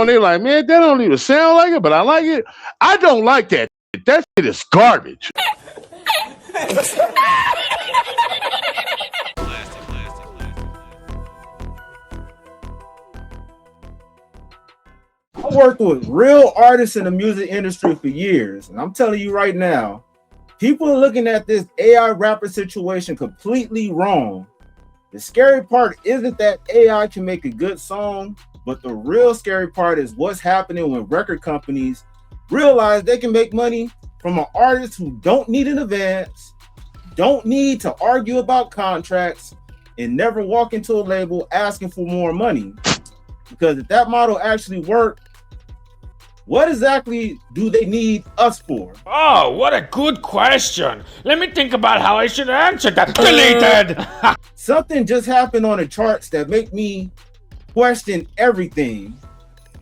they're like, man, that don't even sound like it, but I like it. I don't like that. That shit is garbage. I worked with real artists in the music industry for years, and I'm telling you right now, people are looking at this AI rapper situation completely wrong. The scary part isn't that AI can make a good song, but the real scary part is what's happening when record companies realize they can make money from an artist who don't need an advance, don't need to argue about contracts, and never walk into a label asking for more money. Because if that model actually worked, what exactly do they need us for? Oh, what a good question. Let me think about how I should answer that. Deleted! Something just happened on the charts that make me question everything.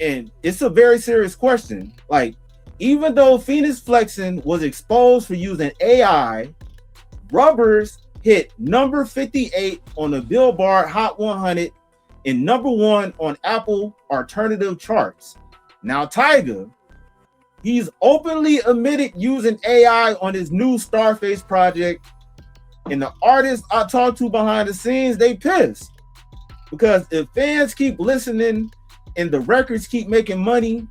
And it's a very serious question. Like, even though Fenix Flexin was exposed for using AI, Rubberz hit number 58 on the Billboard Hot 100 and number 1 on Apple alternative charts. Now, Tyga, he's openly admitted using AI on his new StarFace project, and the artists I talked to behind the scenes, they pissed. Because if fans keep listening and the records keep making money,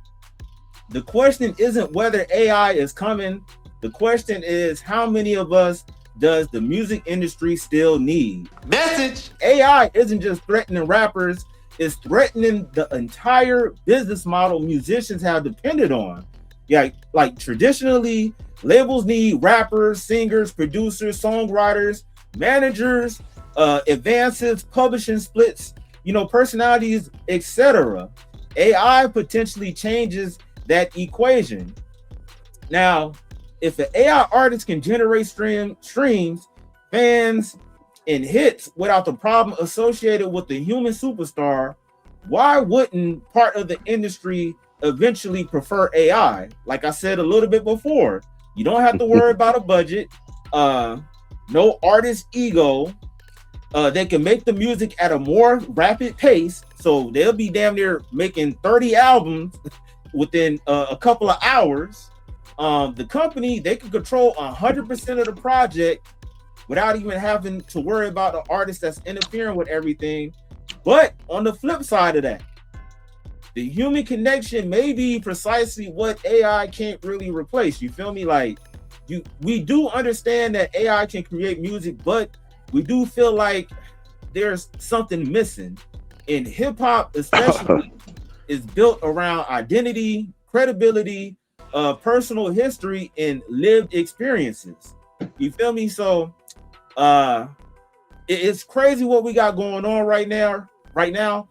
the question isn't whether AI is coming. The question is, how many of us does the music industry still need? Message! AI isn't just threatening rappers, it's threatening the entire business model musicians have depended on. Yeah, like traditionally, labels need rappers, singers, producers, songwriters, managers, advances, publishing splits, personalities, etc. AI potentially changes that equation. Now, if an AI artist can generate streams, fans, and hits without the problem associated with the human superstar, why wouldn't part of the industry eventually prefer AI? Like I said a little bit before, you don't have to worry about a budget, no artist ego. They can make the music at a more rapid pace, so they'll be damn near making 30 albums within a couple of hours. The company, they can control 100% of the project without even having to worry about the artist that's interfering with everything. But on the flip side of that, the human connection may be precisely what AI can't really replace. You feel me? Like, we do understand that AI can create music, but we do feel like there's something missing. And hip hop especially is built around identity, credibility, personal history, and lived experiences. You feel me? So it's crazy what we got going on right now.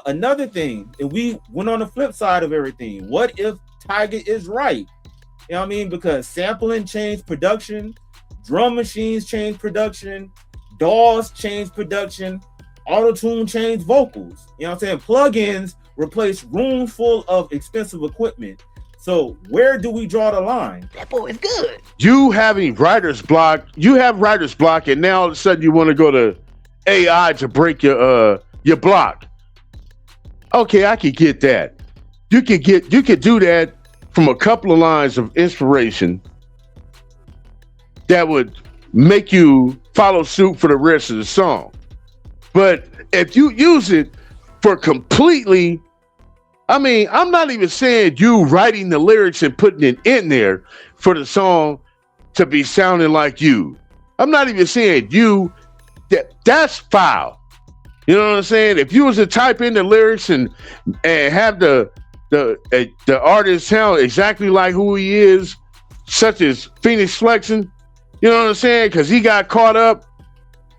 Another thing, and we went on the flip side of everything. What if Tyga is right? You know what I mean? Because sampling changed production, drum machines changed production, DAWs changed production, auto-tune changed vocals. You know what I'm saying? Plugins replaced rooms full of expensive equipment. So where do we draw the line? That boy is good. You having writer's block, and now all of a sudden you want to go to AI to break your block. Okay, I could get that. You could do that from a couple of lines of inspiration that would make you follow suit for the rest of the song. But if you use it for completely, I'm not even saying you writing the lyrics and putting it in there for the song to be sounding like you. I'm not even saying you, that's foul. You know what I'm saying? If you was to type in the lyrics and have the artist sound exactly like who he is, such as Fenix Flexin, you know what I'm saying? Because he got caught up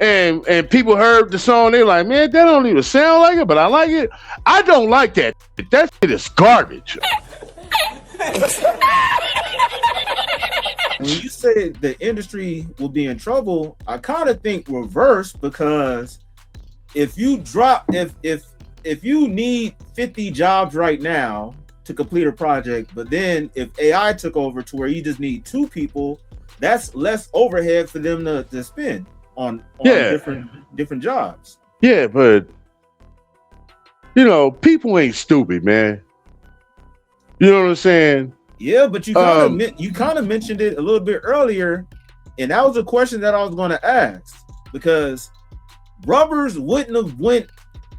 and people heard the song, they're like, man, that don't even sound like it, but I like it. I don't like that. That shit is garbage. When you say the industry will be in trouble, I kind of think reverse, because if you need 50 jobs right now to complete a project, but then if AI took over to where you just need 2 people, that's less overhead for them to spend on different jobs. Yeah, but people ain't stupid, man. You know what I'm saying? Yeah, but you kind of mentioned it a little bit earlier, and that was a question that I was going to ask, because Rubberz wouldn't have went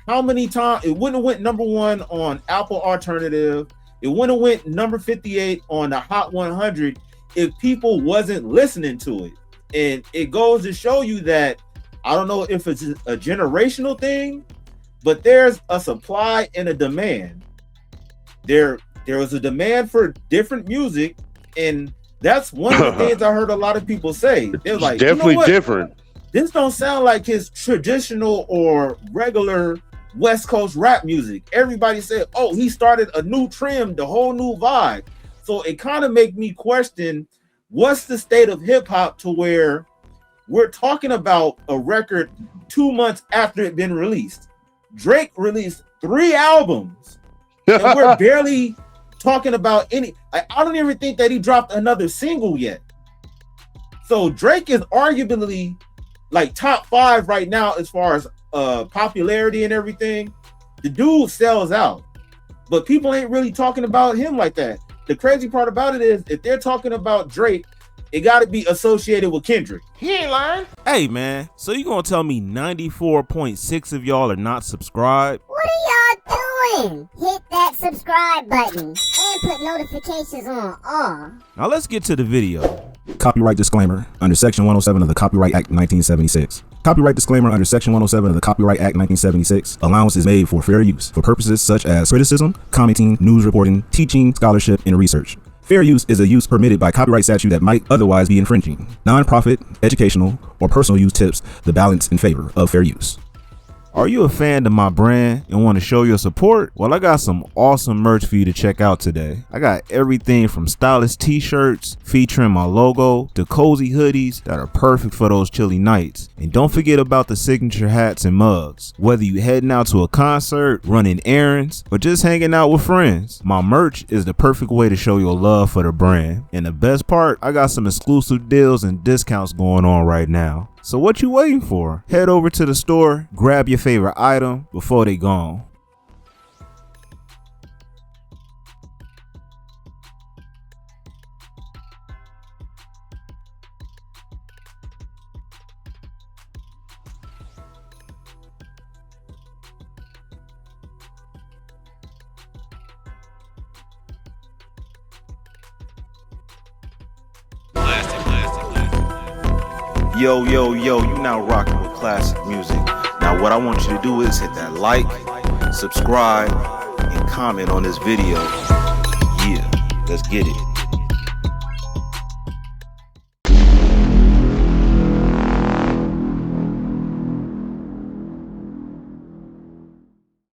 how many times? It wouldn't have went number 1 on Apple Alternative. It wouldn't have went number 58 on the Hot 100 if people wasn't listening to it. And it goes to show you that, I don't know if it's a generational thing, but there's a supply and a demand. There was a demand for different music, and that's one of the things I heard a lot of people say. They're like, definitely different. This don't sound like his traditional or regular West Coast rap music. Everybody said, oh, he started a new trend, the whole new vibe. So it kind of make me question, what's the state of hip hop to where we're talking about a record 2 months after it been released? Drake released 3 albums, and we're barely talking about any. I don't even think that he dropped another single yet. So Drake is arguably like top 5 right now as far as popularity and everything. The dude sells out, but people ain't really talking about him like that. The crazy part about it is, if they're talking about Drake, it got to be associated with Kendrick. He ain't lying. Hey man, so you gonna tell me 94.6 of y'all are not subscribed? What are y'all doing? Hit that subscribe button and put notifications on all. Now let's get to the video. Copyright disclaimer under Section 107 of the Copyright Act 1976. Copyright disclaimer under Section 107 of the Copyright Act 1976. Allowance is made for fair use for purposes such as criticism, commenting, news reporting, teaching, scholarship, and research. Fair use is a use permitted by copyright statute that might otherwise be infringing. Non-profit, educational, or personal use tips the balance in favor of fair use. Are you a fan of my brand and want to show your support? Well, I got some awesome merch for you to check out today. I got everything from stylish t-shirts featuring my logo to cozy hoodies that are perfect for those chilly nights. And don't forget about the signature hats and mugs. Whether you heading out to a concert, running errands, or just hanging out with friends, my merch is the perfect way to show your love for the brand. And the best part, I got some exclusive deals and discounts going on right now. So what you waiting for? Head over to the store, grab your favorite item before they gone. Yo, you now rocking with classic music. Now what I want you to do is hit that like, subscribe, and comment on this video. Yeah, let's get it.